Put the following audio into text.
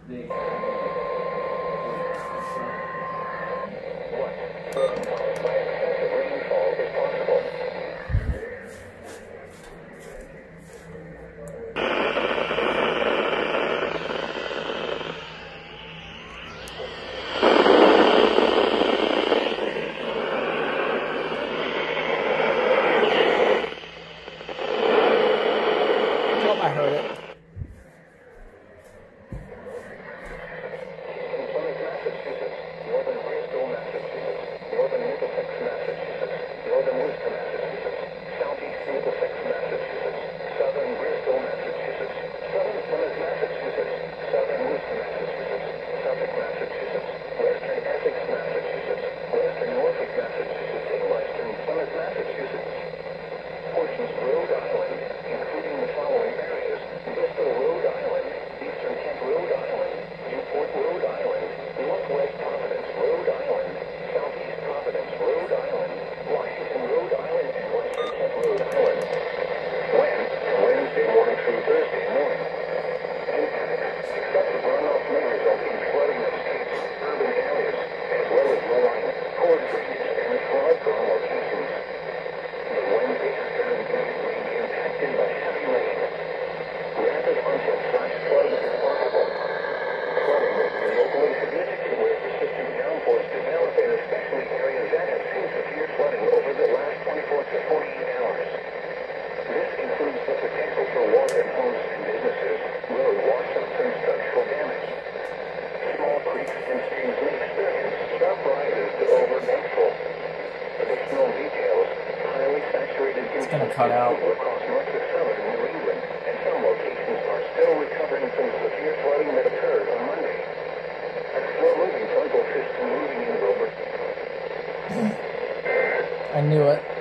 I heard it. It's going to cut out. Across north to southern New England, and some locations are still recovering from severe flooding that occurred on Monday. A slow-moving frontal system moving in over. I knew it.